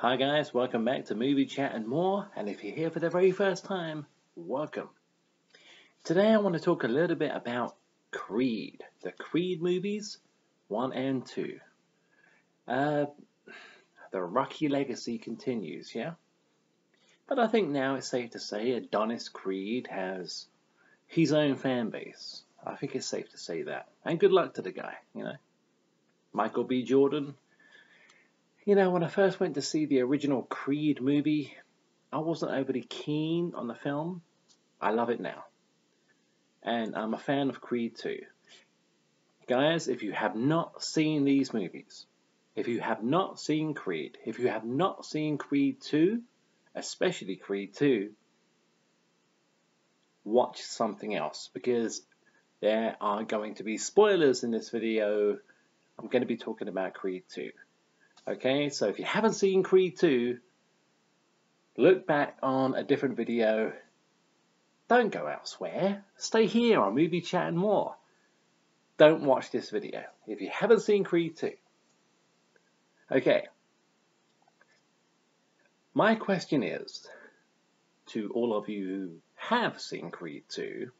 Hi guys, welcome back to Movie Chat and More, and if you're here for the very first time, welcome. Today I want to talk a little bit about Creed, the Creed movies, 1 and 2. The Rocky legacy continues, yeah? But I think now it's safe to say Adonis Creed has his own fan base. I think it's safe to say that. And good luck to the guy, Michael B. Jordan. When I first went to see the original Creed movie, I wasn't overly keen on the film. I love it now. And I'm a fan of Creed 2. Guys, if you have not seen these movies, if you have not seen Creed, if you have not seen Creed 2, especially Creed 2, watch something else, because there are going to be spoilers in this video. I'm going to be talking about Creed 2. Okay, so if you haven't seen Creed 2, look back on a different video. Don't go elsewhere. Stay here on Movie Chat and More. Don't watch this video if you haven't seen Creed 2. Okay. My question is, to all of you who have seen Creed 2,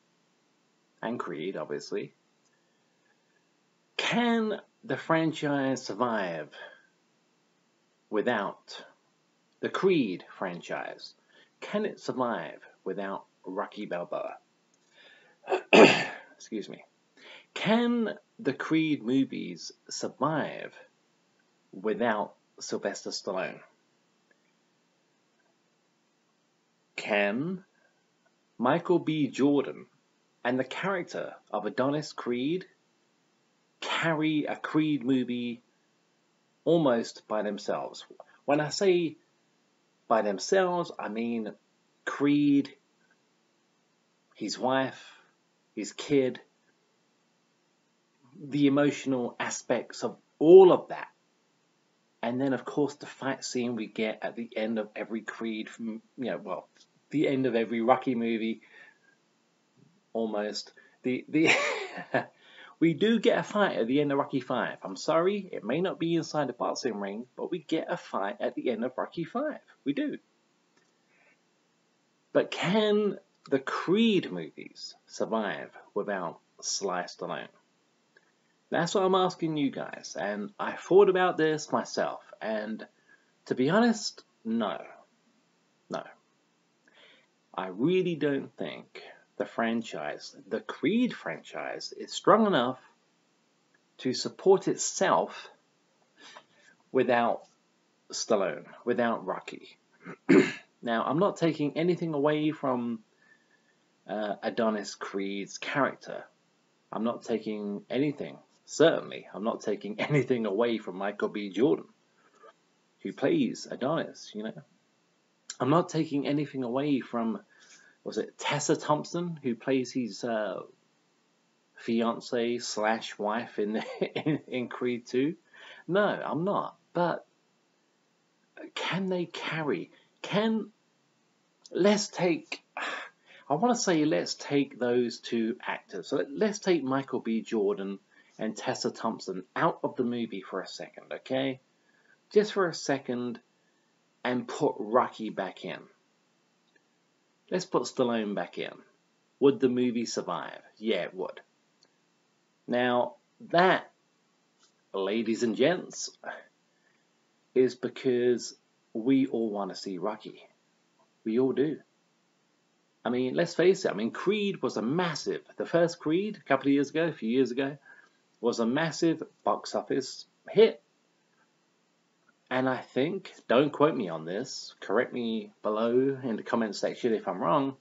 and Creed, obviously, can the franchise survive without the Creed franchise? Can it survive without Rocky Balboa? Excuse me. Can the Creed movies survive without Sylvester Stallone? Can Michael B. Jordan and the character of Adonis Creed carry a Creed movie almost by themselves? When I say by themselves, I mean Creed, his wife, his kid, the emotional aspects of all of that. And then, of course, the fight scene we get at the end of every Creed, the end of every Rocky movie, almost. We do get a fight at the end of Rocky 5. I'm sorry, it may not be inside the boxing ring, but we get a fight at the end of Rocky 5. We do. But can the Creed movies survive without Sly Stallone? That's what I'm asking you guys, and I thought about this myself, and to be honest, no. I really don't think the Creed franchise, is strong enough to support itself without Stallone, without Rocky. Now, I'm not taking anything away from Adonis Creed's character. I'm not taking anything. Certainly, I'm not taking anything away from Michael B. Jordan, who plays Adonis, I'm not taking anything away from, was it Tessa Thompson, who plays his fiance / wife in Creed 2? No, I'm not. But can they carry? Let's take those two actors. So let's take Michael B. Jordan and Tessa Thompson out of the movie for a second, okay? Just for a second, and put Rocky back in. Let's put Stallone back in. Would the movie survive? Yeah, it would. Now, that, ladies and gents, is because we all want to see Rocky. We all do. I mean, let's face it. Creed was the first Creed, a few years ago, was a massive box office hit. And I think, don't quote me on this, correct me below in the comment section if I'm wrong,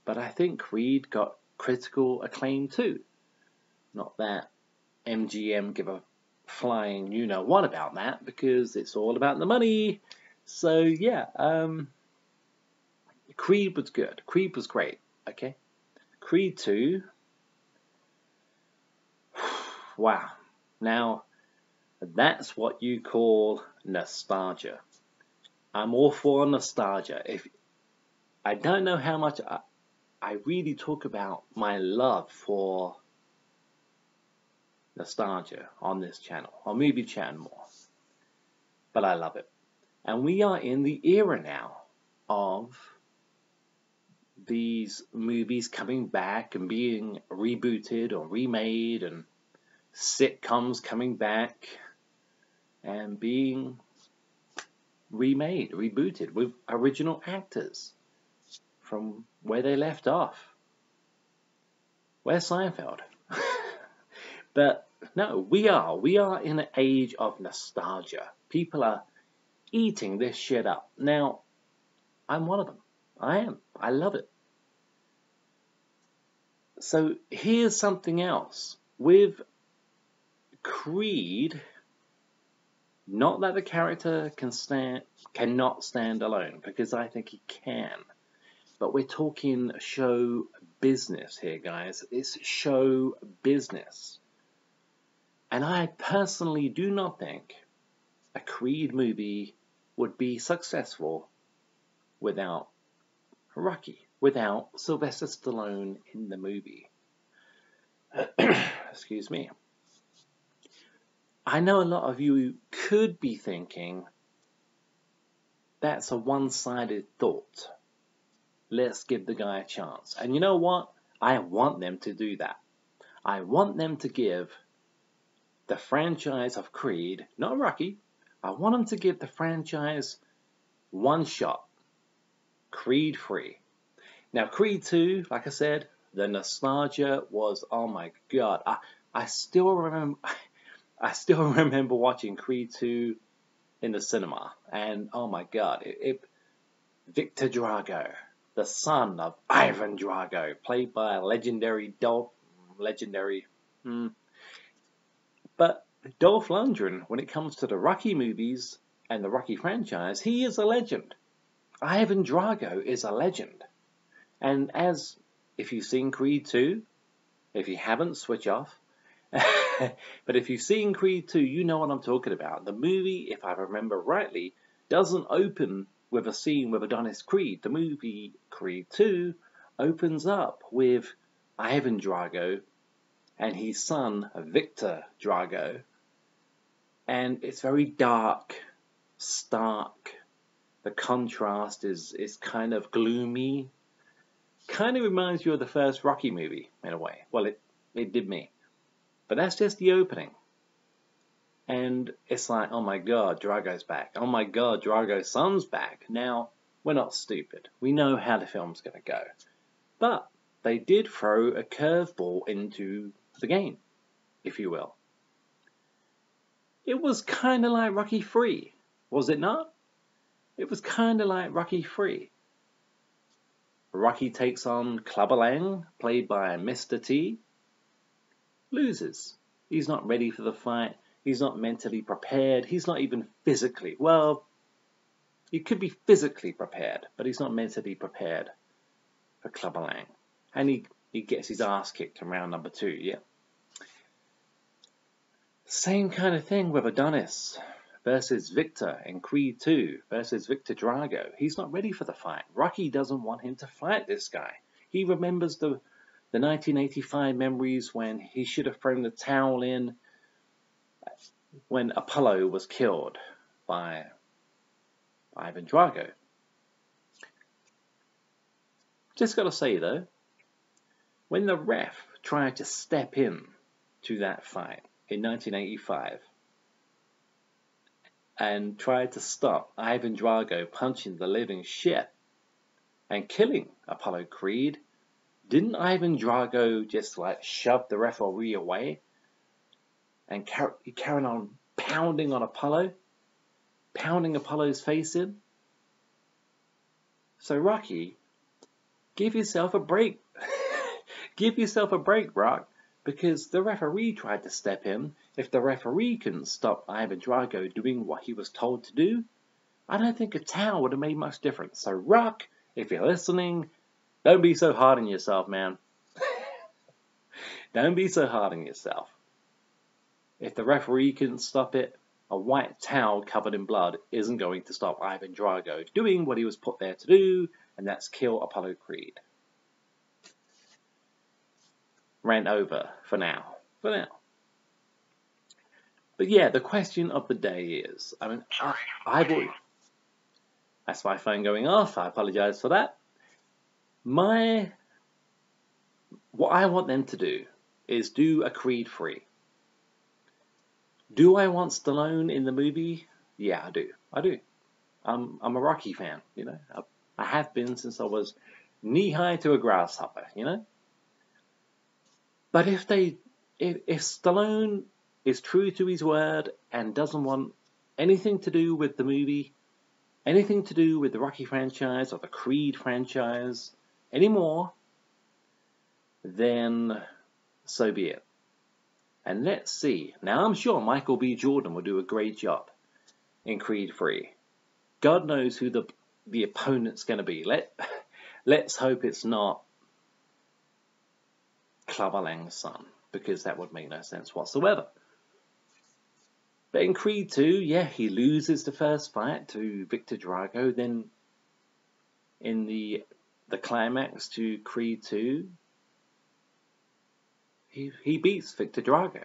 but I think Creed got critical acclaim too. Not that MGM give a flying you-know-what about that, because it's all about the money. So, yeah, Creed was good. Creed was great, okay? Creed 2, wow. Now, that's what you call nostalgia. I'm all for nostalgia. I don't know how much I really talk about my love for nostalgia on this channel, on Movie Chat and More, but I love it. And we are in the era now of these movies coming back and being rebooted or remade, and sitcoms coming back and being remade, rebooted with original actors from where they left off. Where's Seinfeld? But no, we are in an age of nostalgia. People are eating this shit up. Now, I'm one of them. I am. I love it. So here's something else. With Creed, not that the character cannot stand alone, because I think he can. But we're talking show business here, guys. It's show business. And I personally do not think a Creed movie would be successful without Rocky, without Sylvester Stallone in the movie. Excuse me. I know a lot of you could be thinking, that's a one-sided thought. Let's give the guy a chance. And you know what? I want them to do that. I want them to give the franchise of Creed, not Rocky, I want them to give the franchise one shot. Creed 3. Now, Creed 2, like I said, the nostalgia was, oh my God. I still remember watching Creed 2 in the cinema. And oh my God, Victor Drago, the son of Ivan Drago, played by a legendary Dolph Lundgren, when it comes to the Rocky movies and the Rocky franchise, he is a legend. Ivan Drago is a legend. And if you've seen Creed 2, if you haven't, switch off. But if you've seen Creed 2, you know what I'm talking about. The movie, if I remember rightly, doesn't open with a scene with Adonis Creed. The movie Creed 2 opens up with Ivan Drago and his son, Victor Drago. And it's very dark, stark. The contrast is kind of gloomy. Kind of reminds you of the first Rocky movie, in a way. Well, it did me. But that's just the opening. And it's like, oh my God, Drago's back. Oh my God, Drago's son's back. Now, we're not stupid. We know how the film's going to go. But they did throw a curveball into the game, if you will. It was kind of like Rocky 3, was it not? It was kind of like Rocky 3. Rocky takes on Clubber Lang, played by Mr. T. Loses. He's not ready for the fight. He's not mentally prepared. He's not even physically. Well, he could be physically prepared, but he's not mentally prepared for Clubber Lang. And he gets his ass kicked in round number 2, yeah. Same kind of thing with Adonis versus Victor in Creed 2 versus Victor Drago. He's not ready for the fight. Rocky doesn't want him to fight this guy. He remembers the 1985 memories when he should have thrown the towel in when Apollo was killed by Ivan Drago. Just got to say though, when the ref tried to step in to that fight in 1985 and tried to stop Ivan Drago punching the living shit and killing Apollo Creed, didn't Ivan Drago just like shove the referee away and carried on pounding on Apollo, pounding Apollo's face in? So Rocky, give yourself a break. Give yourself a break, Rock, because the referee tried to step in. If the referee couldn't stop Ivan Drago doing what he was told to do, I don't think a towel would have made much difference. So Rock, if you're listening, don't be so hard on yourself, man. Don't be so hard on yourself. If the referee couldn't stop it, a white towel covered in blood isn't going to stop Ivan Drago doing what he was put there to do, and that's kill Apollo Creed. Rant over for now. But yeah, the question of the day is, I mean, That's my phone going off. I apologize for that. What I want them to do is do a Creed 3. Do I want Stallone in the movie? Yeah, I do. I do. I'm a Rocky fan, you know. I have been since I was knee-high to a grasshopper, you know. But if Stallone is true to his word and doesn't want anything to do with the movie, anything to do with the Rocky franchise or the Creed franchise anymore, then so be it. And let's see. Now, I'm sure Michael B. Jordan will do a great job in Creed 3. God knows who the opponent's going to be. Let's hope it's not Clubber Lang's son, because that would make no sense whatsoever. But in Creed 2, yeah, he loses the first fight to Victor Drago. Then in the climax to Creed 2, he beats Victor Drago.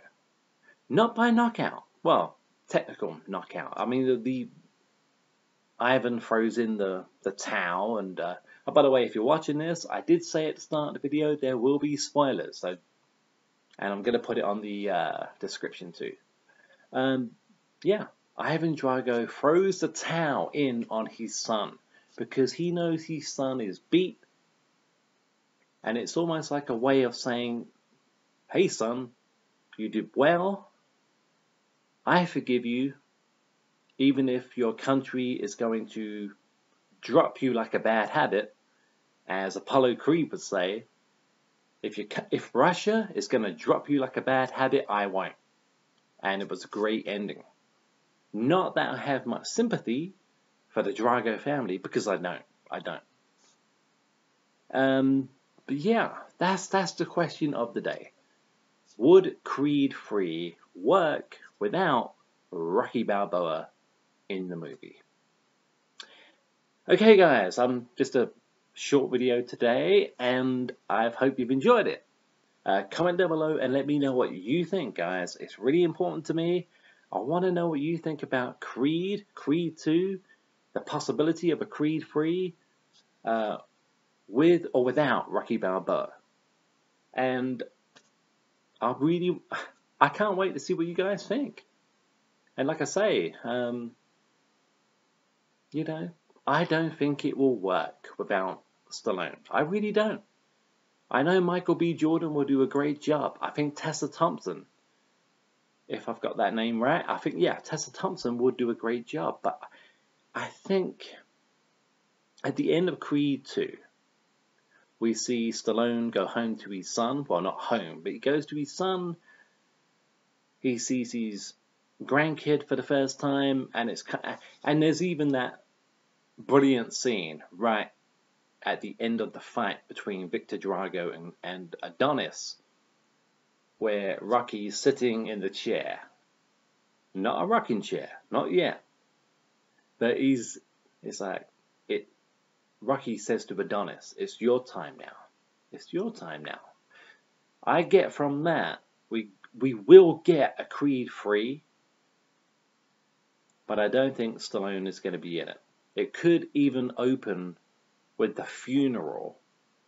Not by knockout. Well, technical knockout. I mean, the Ivan throws in the towel, and oh, by the way, if you're watching this, I did say at the start of the video there will be spoilers, so, and I'm going to put it on the description too. Yeah, Ivan Drago throws the towel in on his son because he knows his son is beat, and it's almost like a way of saying, hey son, you did well, I forgive you, even if your country is going to drop you like a bad habit, as Apollo Creed would say, if Russia is going to drop you like a bad habit, I won't. And it was a great ending. Not that I have much sympathy for the Drago family, because I don't. But yeah, that's the question of the day. Would Creed 3 work without Rocky Balboa in the movie? Okay guys, just a short video today, and I hope you've enjoyed it. Comment down below and let me know what you think, guys. It's really important to me. I want to know what you think about Creed 2, the possibility of a Creed 3, with or without Rocky Balboa. And I can't wait to see what you guys think. And like I say, you know, I don't think it will work without Stallone. I really don't. I know Michael B. Jordan will do a great job. I think Tessa Thompson, if I've got that name right, I think, yeah, Tessa Thompson would do a great job. But I think at the end of Creed 2, we see Stallone go home to his son. Well, not home, but he goes to his son. He sees his grandkid for the first time, and there's even that brilliant scene right at the end of the fight between Victor Drago and Adonis, where Rocky's sitting in the chair. Not a rocking chair, not yet. But it's like, Rocky says to Adonis, it's your time now. It's your time now. I get from that, we will get a Creed 3, but I don't think Stallone is going to be in it. It could even open with the funeral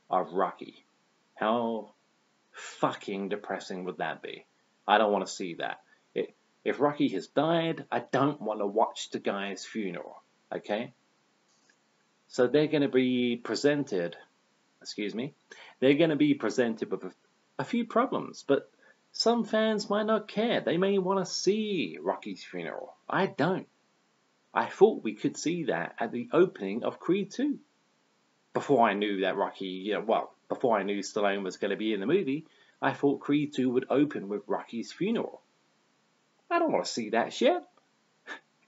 of Rocky. How fucking depressing would that be? I don't want to see that. If Rocky has died, I don't want to watch the guy's funeral. Okay? So they're going to be presented, they're going to be presented with a few problems, but some fans might not care. They may want to see Rocky's funeral. I don't. I thought we could see that at the opening of Creed 2. Before I knew that before I knew Stallone was going to be in the movie, I thought Creed 2 would open with Rocky's funeral. I don't want to see that shit.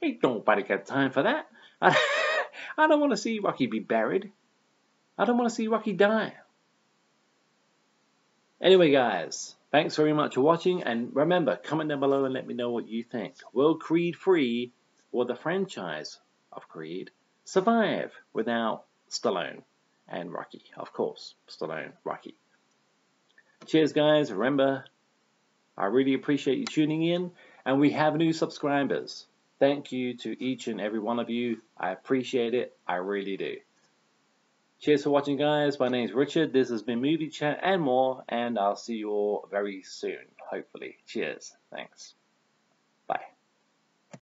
Ain't nobody got time for that. I don't want to see Rocky be buried. I don't want to see Rocky die. Anyway, guys, thanks very much for watching, and remember, comment down below and let me know what you think. Will Creed 3, or the franchise of Creed, survive without Stallone and Rocky? Of course, Stallone, Rocky. Cheers, guys. Remember, I really appreciate you tuning in, and we have new subscribers. Thank you to each and every one of you. I appreciate it. I really do. Cheers for watching, guys. My name is Richard. This has been Movie Chat and more, and I'll see you all very soon, hopefully. Cheers. Thanks.